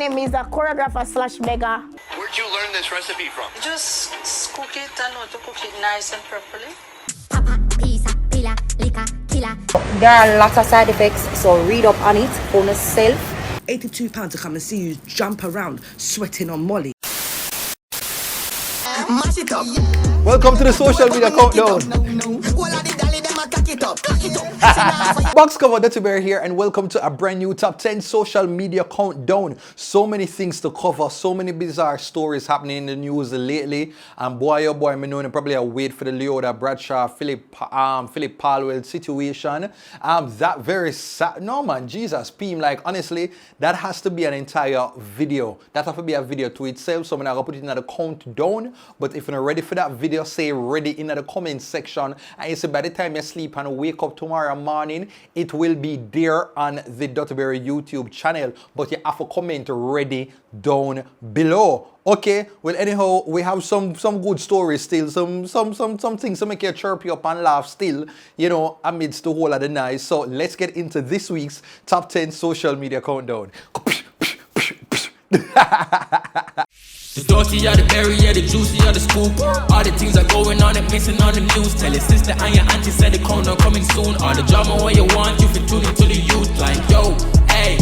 name is a choreographer slash beggar. Where'd you learn this recipe from? Just cook it and know to cook it nice and properly. There are lots of side effects, so read up on it for yourself. £82 to come and see you jump around sweating on Molly. Welcome to the social media countdown. Box cover Dutty Berry here, and welcome to a brand new top 10 social media countdown. So many things to cover, so many bizarre stories happening in the news lately. And boy, oh boy, I know probably a wait for the Leota Bradshaw, Philip Palwell situation. That very sad. No man, Jesus, Pim, like honestly, that has to be an entire video. That has to be a video to itself. So I'm gonna put it in the countdown. But if you're not ready for that video, say ready in the comment section. And you see by the time you sleep and wake up tomorrow morning, it will be there on the TheDuttyBerry YouTube channel. But you have to comment ready down below. Okay, well anyhow, we have some good stories still, some things to make you chirp you up and laugh still, you know, amidst the whole of the night. So let's get into this week's top 10 social media countdown. The dirty of the berry, yeah, the juicy of the scoop. All the things are going on and missing on the news. Tell your sister and your auntie said the corner coming soon. All the drama where you want, you fit tune into the youth. Like, yo, hey,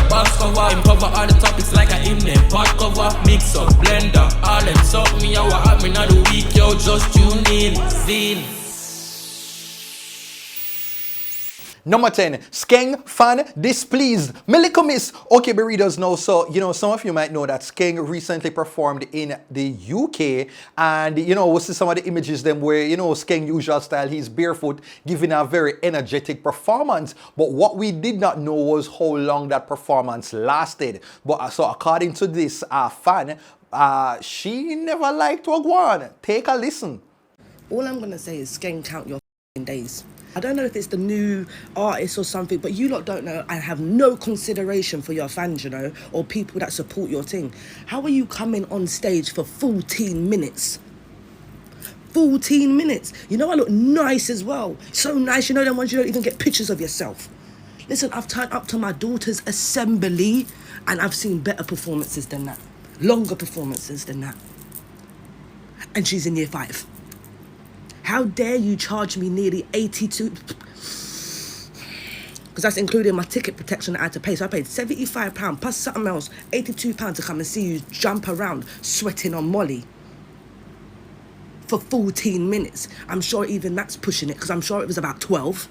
box cover, cover all the topics like I in them. Pot cover, mix up, blender, all them suck me out, what happening on the week, yo, just tune in, zine. Number 10, Skeng fan displeased. Melika miss. Okay, but readers know. So, you know, some of you might know that Skeng recently performed in the UK. And, you know, we'll see some of the images them where, you know, Skeng usual style, he's barefoot, giving a very energetic performance. But what we did not know was how long that performance lasted. But so according to this fan, she never liked to go on. Take a listen. All I'm going to say is Skeng, count your days. I don't know if it's the new artist or something, but you lot don't know and have no consideration for your fans, you know, or people that support your thing. How are you coming on stage for 14 minutes? 14 minutes. You know, I look nice as well. So nice, you know, them ones you don't even get pictures of yourself. Listen, I've turned up to my daughter's assembly and I've seen better performances than that. Longer performances than that. And she's in year 5. How dare you charge me nearly 82, because that's including my ticket protection that I had to pay. So I paid £75 plus something else, £82 to come and see you jump around sweating on Molly for 14 minutes. I'm sure even that's pushing it, because I'm sure it was about 12.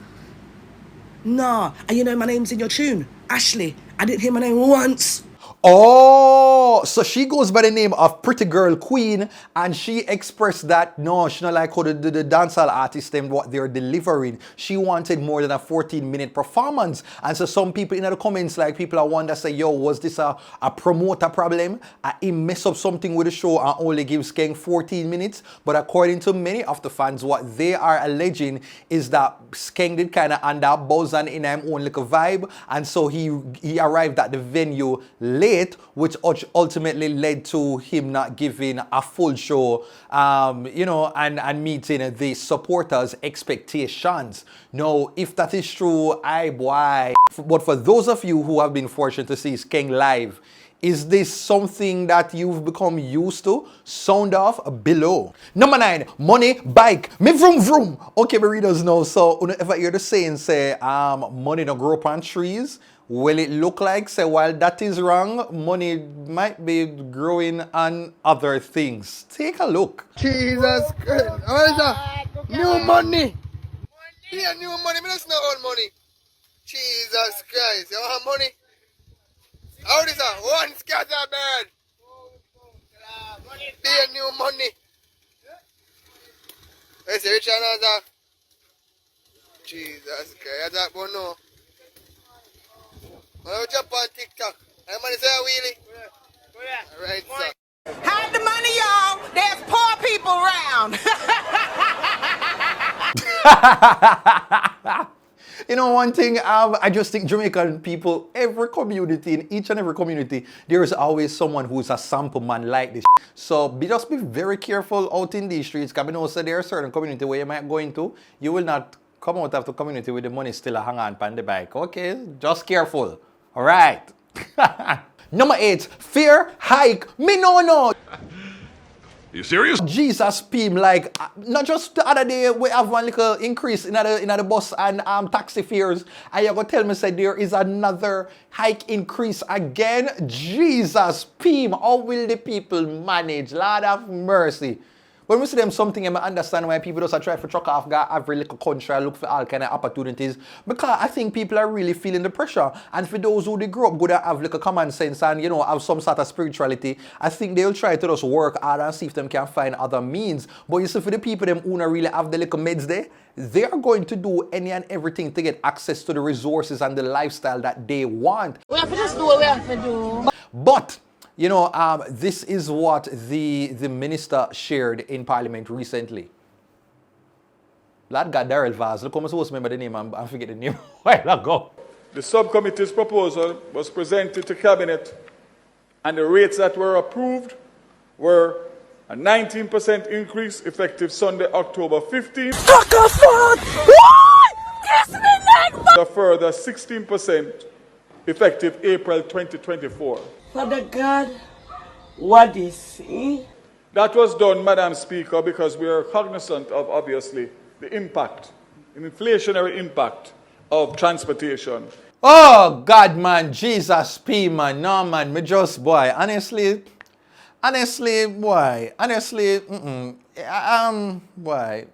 Nah, and you know my name's in your tune, Ashley. I didn't hear my name once. Oh, so she goes by the name of Pretty Girl Queen, and she expressed that no, she not like how the dancehall artists them what they're delivering. She wanted more than a 14-minute performance. And so some people in the comments, like people are wonder say, yo, was this a promoter problem? He mess up something with the show and only give Skeng 14 minutes. But according to many of the fans, what they are alleging is that Skeng did kind of under buzz and in him own little vibe, and so he arrived at the venue late, which ultimately led to him not giving a full show, you know, and meeting the supporters' expectations. Now, if that is true, boy. But for those of you who have been fortunate to see Skeng live, is this something that you've become used to? Sound off below. Number 9, money, bike, me vroom vroom. Okay, my readers know. So, whenever you hear the saying say, money don't grow up on trees, will it look like, say, while that is wrong, money might be growing on other things. Take a look. Jesus Christ. What is that? New money. Yeah, new money. Me don't know old money. Jesus Christ. You want money? How is that? One scatter bird. Be a new money. Hey, say, Richard, that? Jesus Christ. That's one no. I'll jump on TikTok. I'm going to say a wheelie. Alright, sir. Hide the money, y'all. There's poor people around. You know, one thing, I just think Jamaican people, every community, in each and every community, there is always someone who's a sample man like this. So just be very careful out in these streets, because I know there are certain community where you might go into, you will not come out of the community with the money still hang on the bike. Okay, just careful. All right. Number 8, fare hike. Me no. You serious? Jesus Pim, like not just the other day we have one little increase in the bus and taxi fares, and you're gonna tell me say there is another hike increase again. Jesus Pim, how will the people manage? Lord of mercy. When we see them something, I understand why people just try to truck off every little country and look for all kind of opportunities. Because I think people are really feeling the pressure. And for those who they grow up good and have like a common sense and have some sort of spirituality, I think they'll try to just work hard and see if them can find other means. But you see, for the people them who don't really have the little meds there, they are going to do any and everything to get access to the resources and the lifestyle that they want. We have to just do what we have to do. But this is what the minister shared in Parliament recently. Lad got Daryl Vaz. Look, I'm supposed to remember the name. I forget the name a while ago. The subcommittee's proposal was presented to Cabinet, and the rates that were approved were a 19% increase effective Sunday, October 15th. A further 16% effective April 2024. Father God, what is it? That was done, Madam Speaker, because we are cognizant of, obviously, the impact, the inflationary impact of transportation. Oh, God, man, Jesus, P, man, no, man, me just, boy, honestly, boy, boy.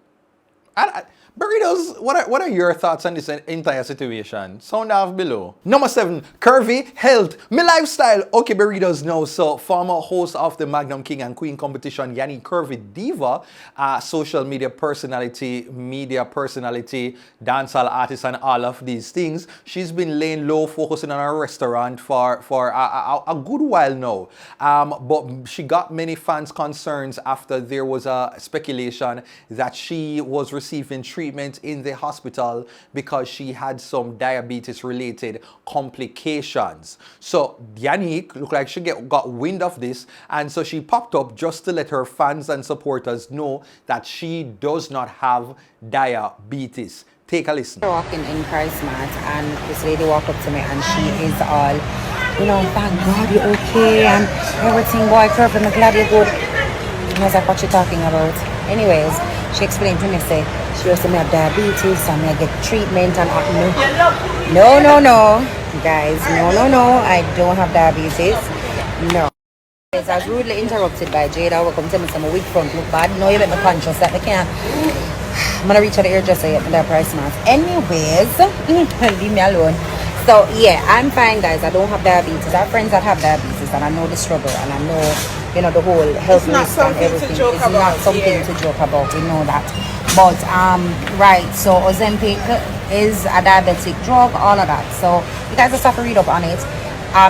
Burritos, what are your thoughts on this entire situation? Sound off below. Number 7, curvy health, me lifestyle. Okay, Burritos know. So, former host of the Magnum King and Queen competition, Yanique Curvy Diva, social media personality, dancehall artist, and all of these things. She's been laying low, focusing on her restaurant for a good while now. But she got many fans' concerns after there was a speculation that she was receiving treatment in the hospital because she had some diabetes-related complications. So Yanique looked like she got wind of this, and so she popped up just to let her fans and supporters know that she does not have diabetes. Take a listen. Walking in Christmas, and this lady walked up to me, and she is all, thank God you're okay, and everything, boy, perfect, I'm glad you're good. And I was like, what you talking about? Anyways, she explained to me, say, she used to have diabetes, and I get treatment, and no, guys, no, I don't have diabetes, no. I was rudely interrupted by Jada, who come tell me some weak front look bad. No, you make me conscious that I can't. I'm gonna reach out the hairdresser yet for that price mask. Anyways, leave me alone. So yeah, I'm fine, guys. I don't have diabetes. I have friends that have diabetes, and I know the struggle, and I know, the whole health risk and everything. It's not something to joke about. We know that. But right. So Ozempic is a diabetic drug. All of that. So you guys just have to read up on it.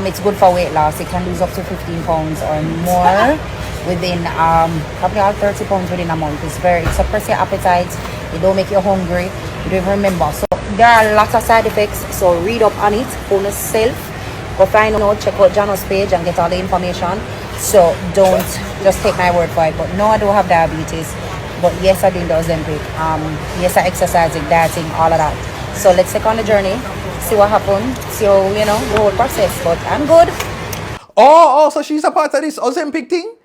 It's good for weight loss. It can lose up to 15 pounds or more within probably all 30 pounds within a month. It suppresses your appetite. It don't make you hungry. You don't even remember. So there are lots of side effects. So read up on it for yourself. Go find out, check out Jano's page and get all the information. So don't just take my word for it. But no, I don't have diabetes. But yes, I do the Ozempic. Yes, I exercising, dieting, all of that. So let's take on the journey, see what happens, see how, the whole process. But I'm good. Oh, so she's a part of this Ozempic thing?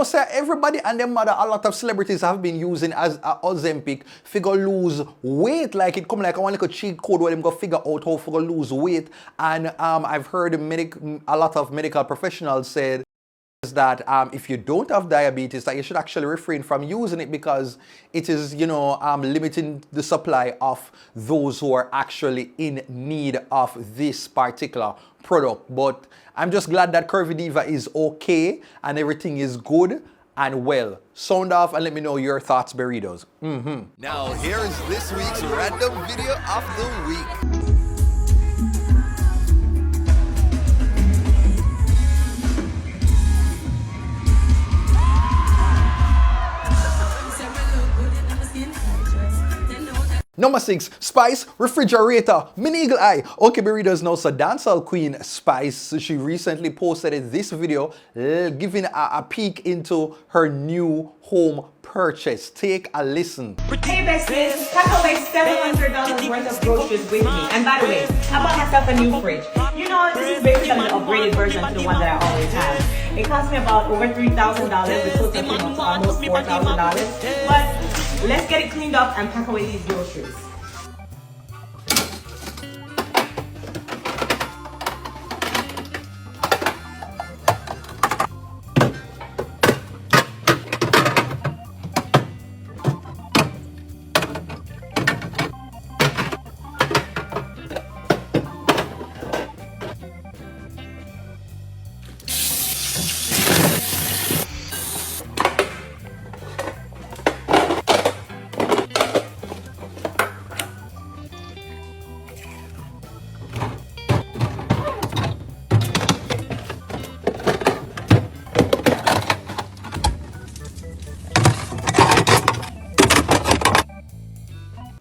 Sir, everybody and their mother, a lot of celebrities have been using as a Ozempic figure lose weight. Like it come like one little cheat code where them go figure out how to lose weight. And I've heard a lot of medical professionals said that if you don't have diabetes, that you should actually refrain from using it because it is, limiting the supply of those who are actually in need of this particular product. But I'm just glad that Curvy Diva is okay and everything is good and well. Sound off and let me know your thoughts, Burritos. Now here is this week's random video of the week. Number 6, Spice refrigerator, mini eagle eye. Okay, Burritos know, so dancehall queen Spice, she recently posted this video giving a peek into her new home purchase. Take a listen. Hey besties, pack away $700 worth of groceries with me. And by the way, I bought myself a new fridge. know, this is basically an upgraded version to the one that I always have. It cost me about over $3,000, which was came up to almost $4,000. But let's get it cleaned up and pack away these groceries.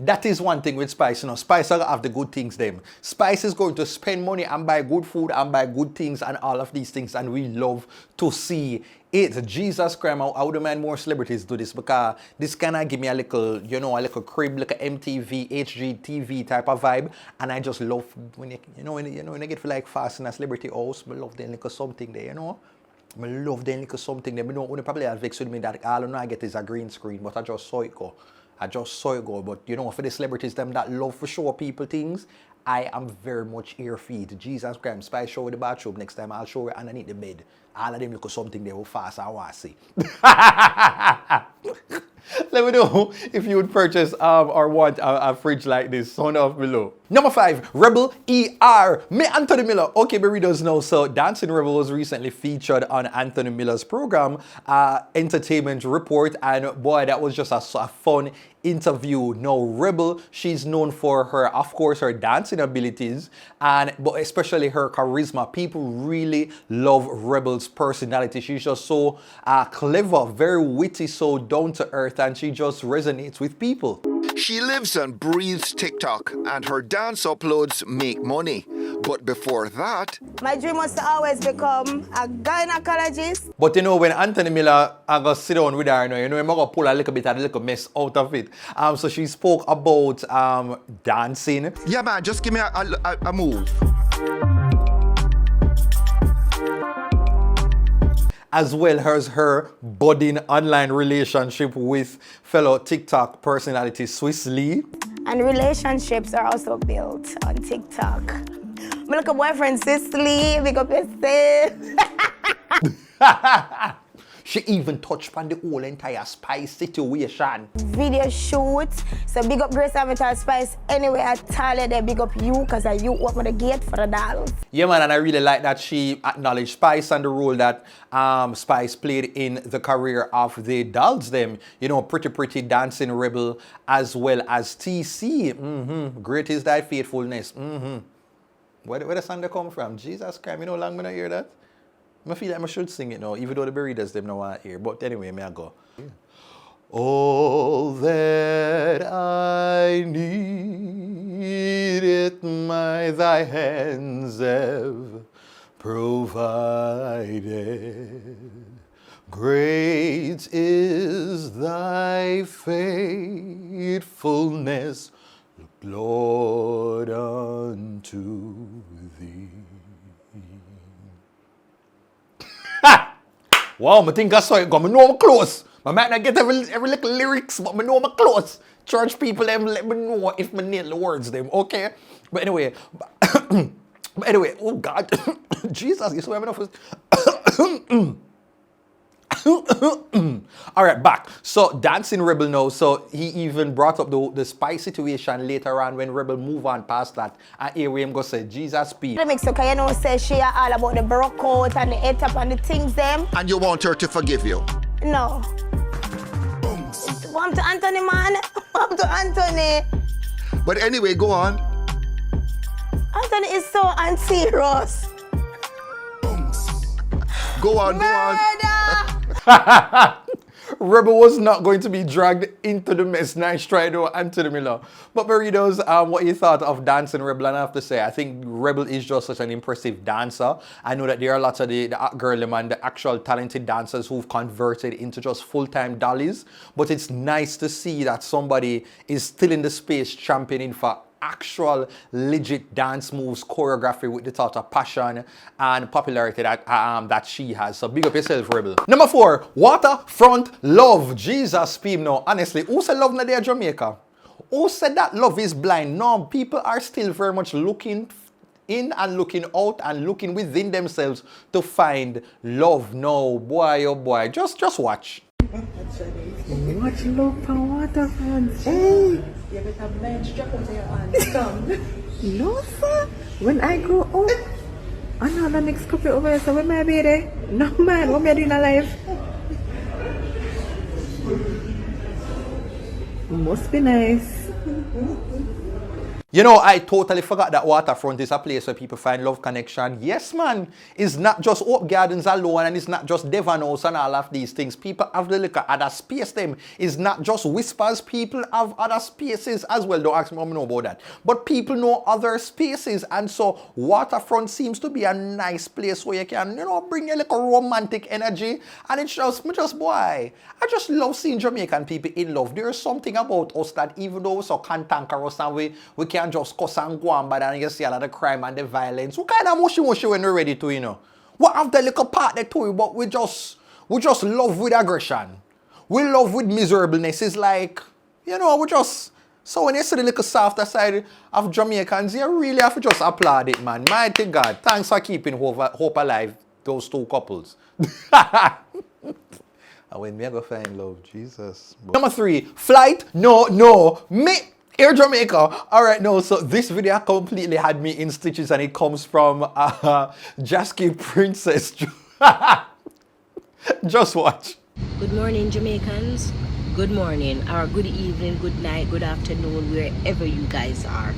That is one thing with Spice, you know. Spice are have the good things them. Spice is going to spend money and buy good food and buy good things and all of these things, and we love to see it. Jesus Christ, I would demand more celebrities do this, because this kind of give me a little, you know, a little crib, like a MTV, HGTV type of vibe, and I just love when you get for like fast in a celebrity house, I love them little something there, you know. I love them little something there. I know probably have vexed with me that all I get is a green screen, but I just saw it go. But you know, for the celebrities them that love for show people things, I am very much ear feed. Jesus Christ, Spice show the bathroom next time, I'll show you underneath the bed. All of them look at something they will fast I want to see. Let me know if you would purchase or want a fridge like this. Sound off below. Number 5, Rebel ER. Me Anthony Miller. Okay, burritos know. So Dancing Rebel was recently featured on Anthony Miller's program, Entertainment Report, and boy, that was just a fun interview. Now, Rebel, she's known for her, of course, her dancing abilities, but especially her charisma. People really love Rebel's personality. She's just so clever, very witty, so down to earth, and she just resonates with people. She lives and breathes TikTok, and her dance uploads make money. But before that, my dream was to always become a gynecologist. But you know, when Anthony Miller, I go sit down with her, you know, I'm gonna pull a little bit of a little mess out of it. So she spoke about dancing. Yeah, man, just give me a move. As well as her budding online relationship with fellow TikTok personality Swiss Lee. And relationships are also built on TikTok. My little boyfriend Swiss Lee, big up yourself. She even touched on the whole entire Spice situation. Video shoot. So big up Grace Avatar Spice. Anyway, I tell you, they big up you, because you open the gate for the dolls. Yeah, man, and I really like that she acknowledged Spice and the role that Spice played in the career of the dolls them. You know, Pretty Dancing Rebel, as well as TC. Great is thy faithfulness. Where the song they come from? Jesus Christ, you know how long I hear that? I feel like I should sing it now, even though the burritos them no want to hear. But anyway, may I go. Yeah. All that I needed, thy hands have provided. Great is thy faithfulness, Lord, unto thee. Wow, I think I saw it go. I know I'm close. I might not get every little lyrics, but I know I'm close. Church people, let me know if I nail the words them, okay? But anyway, oh God, Jesus, you swear me enough. All right, back. So Dancing Rebel now. So he even brought up the Spice situation later on when Rebel move on past that. And here we go say Jesus speak. The mix, okay, you know, say she are all about the broke out and the head up and the things them. And you want her to forgive you? No. Want to Anthony, man. Want to Anthony. But anyway, go on. Anthony is so unserious. Go on, Murder! Rebel was not going to be dragged into the mess. Nice try though, Anthony Miller. But burritos, what you thought of Dancing Rebel? And I have to say, I think Rebel is just such an impressive dancer. I know that there are lots of the girl man, the actual talented dancers who've converted into just full-time dollies. But it's nice to see that somebody is still in the space championing for actual legit dance moves, choreography with the thought of passion and popularity that she has. So big up yourself, Rebel. Number 4, Waterfront Love. Jesus, people, no, honestly, who said love in Jamaica? Who said that love is blind? No, people are still very much looking in and looking out and looking within themselves to find love. No, boy, oh boy, just watch. Watch love for Waterfront. Hey! You better bench drop out your hands. No, sir. When I grow up, I know the next couple over here, so when may I be there? No, man, what am I doing alive? Must be nice. You know, I totally forgot that Waterfront is a place where people find love connection. Yes, man. It's not just Oak Gardens alone, and it's not just Devon House and all of these things. People have the look at other space them. It's not just Whispers. People have other spaces as well. Don't ask me how I know about that. But people know other spaces. And so Waterfront seems to be a nice place where you can, you know, bring a little romantic energy. And it's just boy, I just love seeing Jamaican people in love. There's something about us that even though we're so cantankerous and we can just cuss and go on, but then you see a lot of crime and the violence. We kind of mushy when we're ready to, you know. We have the little part there too, but we just love with aggression. We love with miserableness. It's like, you know, we just... So when you see the little softer side of Jamaicans, you really have to just applaud it, man. Mighty God. Thanks for keeping hope alive, those two couples. And when me I go find love, Jesus. Number 3, flight, no, Air Jamaica. Alright, no, so this video completely had me in stitches and it comes from Jasky Princess. Just watch. Good morning, Jamaicans. Good morning, or good evening, good night, good afternoon, wherever you guys are.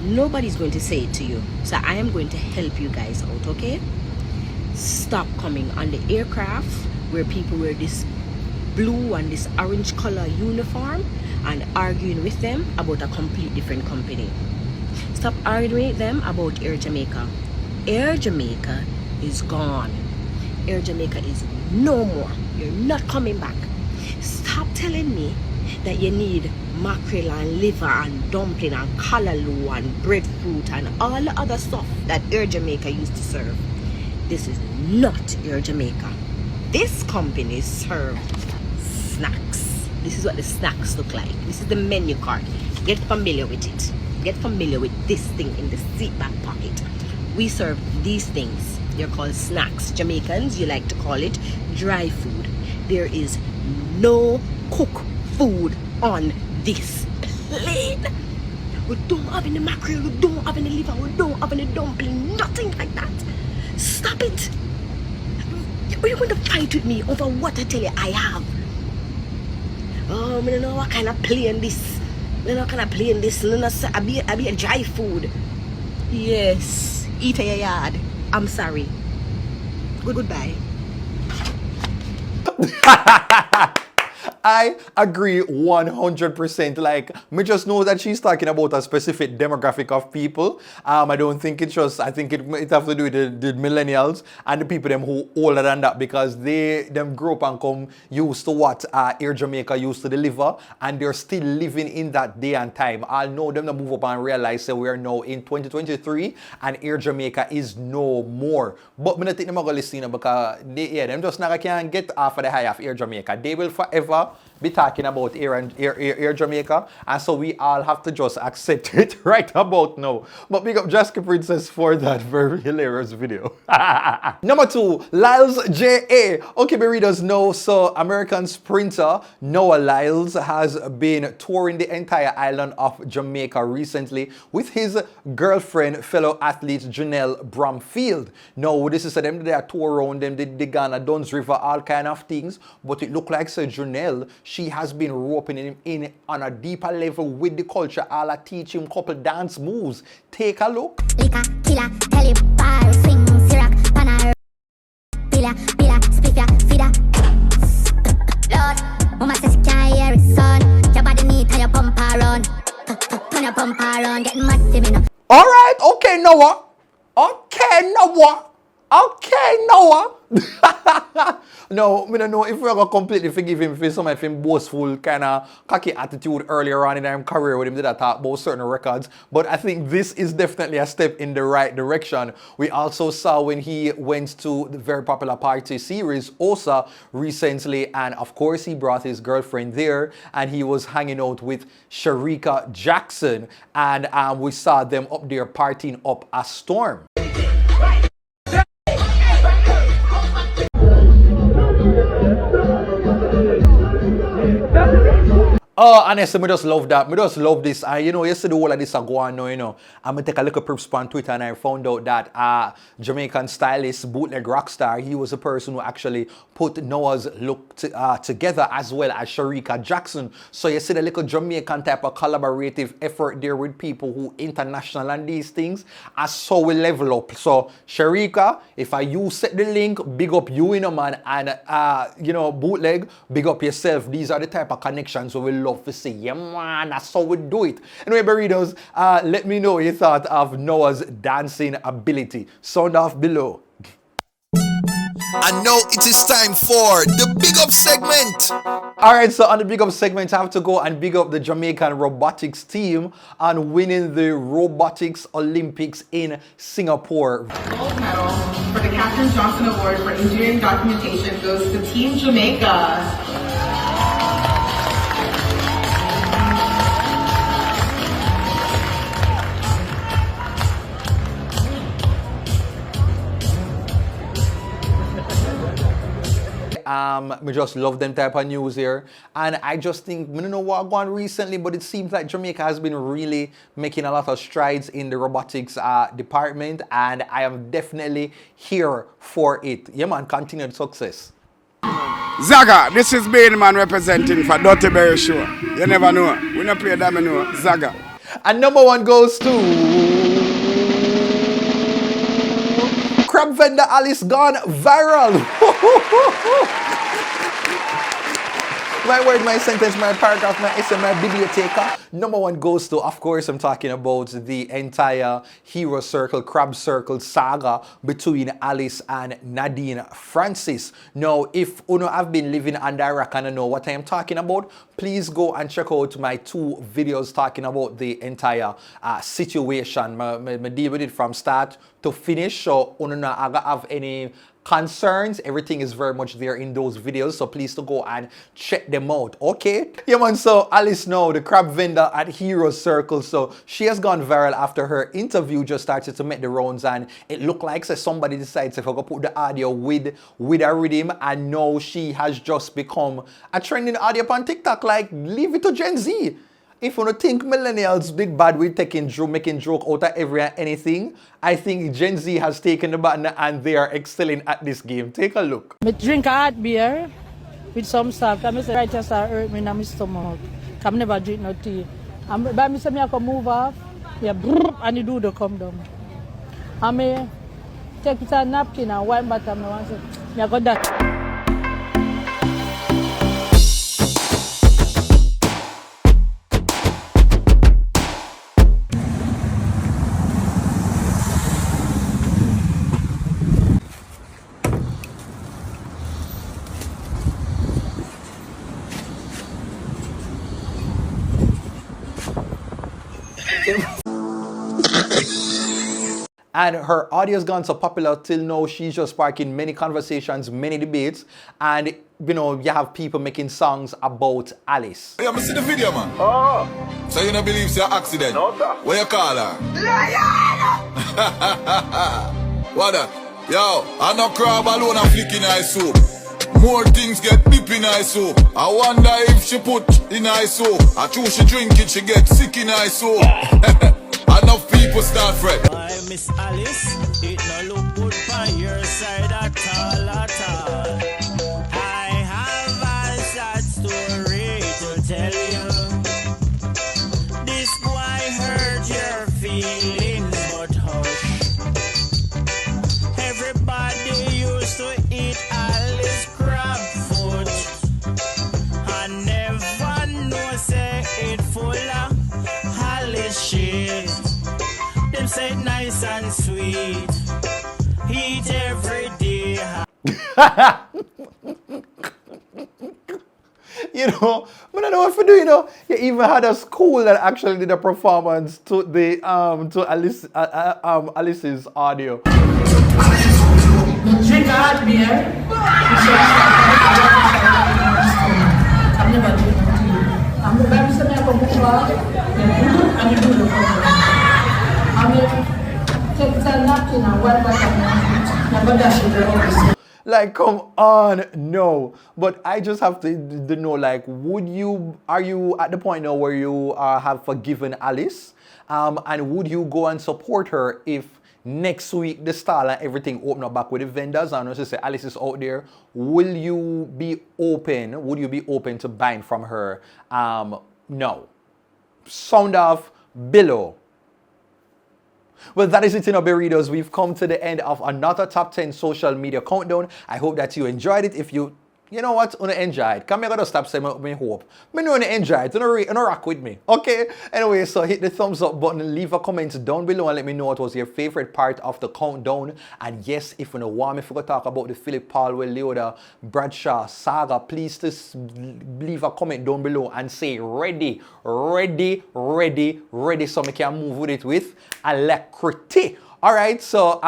Nobody's going to say it to you, so I am going to help you guys out, okay? Stop coming on the aircraft where people wear this blue and this orange color uniform and arguing with them about a complete different company. Stop arguing with them about Air Jamaica. Air Jamaica is gone. Air Jamaica is no more. You're not coming back. Stop telling me that you need mackerel and liver and dumpling and callaloo and breadfruit and all the other stuff that Air Jamaica used to serve. This is not Air Jamaica. This company serves snacks. This is what the snacks look like. This is the menu card. Get familiar with it. Get familiar with this thing in the seat back pocket. We serve these things. They're called snacks. Jamaicans, you like to call it dry food. There is no cooked food on this plane. We don't have any mackerel, we don't have any liver, we don't have any dumpling, nothing like that. Stop it. Are you going to fight with me over what I tell you I have? Oh, I don't know what kind of plane this. I don't know what kind of plane this. I be a dry food. Yes. Eat in your yard. I'm sorry. Goodbye. I agree 100%. Like, me just know that she's talking about a specific demographic of people. I don't think it's just, I think it have to do with the millennials and the people them who older than that, because them grow up and come used to what Air Jamaica used to deliver, and they're still living in that day and time. I'll know them to move up and realize that we are now in 2023 and Air Jamaica is no more. But me not think them are going to listen because them just not can get off of the high of Air Jamaica. They will forever be talking about Air Jamaica, and so we all have to just accept it right about now. But big up Jasky Princess for that very hilarious video. Number 2, Lyles J.A. Okay, my readers know, so American sprinter Noah Lyles has been touring the entire island of Jamaica recently with his girlfriend, fellow athlete Janelle Bromfield. Now, this is them they are tour around them, the Ghana, Duns River, all kind of things, but it look like Janelle, she has been roping him in on a deeper level with the culture. I'll teach him couple dance moves. Take a look. Alright, okay, Noah. Okay, Noah. Okay, Noah. No, I don't know if we're going to completely forgive him for some of him boastful kind of cocky attitude earlier on in his career with him did talk about certain records. But I think this is definitely a step in the right direction. We also saw when he went to the very popular party series, OSA, recently. And of course, he brought his girlfriend there and he was hanging out with Sharika Jackson. And we saw them up there partying up a storm. Oh, honestly, I just love that. I just love this. And you know, yesterday all of this are going on, you know. I'm going to take a look at Perps on Twitter and I found out that Jamaican stylist, bootleg rockstar, he was the person who actually put Noah's look together as well as Sharika Jackson. So you see the little Jamaican type of collaborative effort there with people who international and these things. And so we level up. So Sharika, if you set the link, big up you, you know, man. And, you know, bootleg, big up yourself. These are the type of connections we will love to see. Yeah, man, that's how we do it. Anyway, burritos, let me know what you thought of Noah's dancing ability. Sound off below. And now it is time for the Big Up segment. Alright, so on the Big Up segment, I have to go and big up the Jamaican robotics team on winning the Robotics Olympics in Singapore. Gold medal for the Captain Johnson Award for Engineering Documentation goes to Team Jamaica. I just love them type of news here. And I just think, I don't know what going on recently, but it seems like Jamaica has been really making a lot of strides in the robotics department. And I am definitely here for it. Yeah, man, continued success. Zaga, this is Bean Man representing for TheDuttyBerryShow. You never know. We don't play that, know. Zaga. And number one goes to crab vendor Alice gone viral. My word, my sentence, my paragraph, my essay, my biblioteca. Number one goes to, of course, I'm talking about the entire Hero Circle, Crab Circle saga between Alice and Nadine Francis. Now, if you have been living under a rock and know what I am talking about, please go and check out my 2 videos talking about the entire situation. I deal with it from start to finish, so you don't have any concerns. Everything is very much there in those videos, so please to go and check them out. Okay, yeah, man. So Alice now, the crab vendor at Hero Circle, so she has gone viral after her interview just started to make the rounds, and it looked like somebody decides if I go put the audio with a rhythm, and now she has just become a trending audio on TikTok. Like, leave it to Gen Z. If you don't think millennials did bad with making joke out of every and anything, I think Gen Z has taken the button and they are excelling at this game. Take a look. I drink a hot beer with some stuff. I say right just hurt me in my stomach. I never drink no tea. But I say I can move off, yeah, and you do the come down. I may take a napkin and wipe bottom and say, I got that. And her audio has gone so popular till now, she's just sparking many conversations, many debates, and you know, you have people making songs about Alice. Yeah, I see the video, man. Oh. So you don't believe it's an accident? No, sir. What you call her? What that? Yo, I no crab alone and flick in her soup. More things get deep in her soup. I wonder if she put in her soup. I choose she drink it, she get sick in her soup. Enough people start fret. I Miss Alice, it no look good on your side at all, at all. I have a sad story to tell you. This boy hurt your feelings, but hush. Everybody used to eat Alice crab food. I never know say it full of Alice shit. Them say nice and sweet. Eat every You know, but I don't know what to do, you know. You even had a school that actually did a performance to the Alice's audio. Drink hard beer. I've never done that. I'm the very same from and you do the I mean, take a napkin and wipe out. Like, come on, no. But I just have to know, like, are you at the point now where you have forgiven Alice? And would you go and support her if next week the stall and everything open up back with the vendors? And as I say, Alice is out there. Will you be open? Would you be open to buying from her? No. Sound off below. Well, that is it, Berritos. We've come to the end of another Top 10 social media countdown. I hope that you enjoyed it. If you know what, you enjoy it. Come here, gotta stop saying me hope. Me know you enjoy it. You know rock with me. Okay? Anyway, so hit the thumbs up button, leave a comment down below and let me know what was your favorite part of the countdown. And yes, if you don't want me to talk about the Philip Paulwell Leota Bradshaw saga, please just leave a comment down below and say ready, ready, ready, ready, so I can move with it with alacrity. Alright, so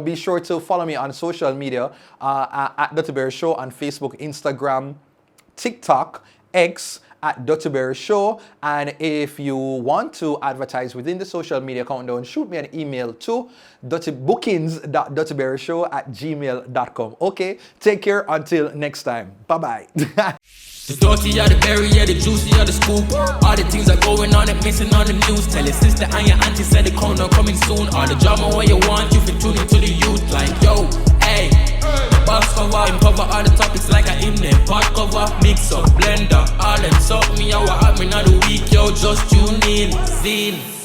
be sure to follow me on social media at TheDuttyBerryShow on Facebook, Instagram, TikTok, X at TheDuttyBerryShow. And if you want to advertise within the social media countdown, shoot me an email to bookings.duttyberryshow at gmail.com. Okay, take care until next time. Bye-bye. The dirty or the berry, yeah, the juicy or the scoop. All the things are going on and missing on the news. Tell your sister and your auntie said the corner coming soon. All the drama where you want, you fit tune into the youth. Like, yo, hey, boss cover, cover all the topics like I in them. Pot cover, mix up, blender, all them. Suck me, I what happening on the week, yo, just tune in, zine.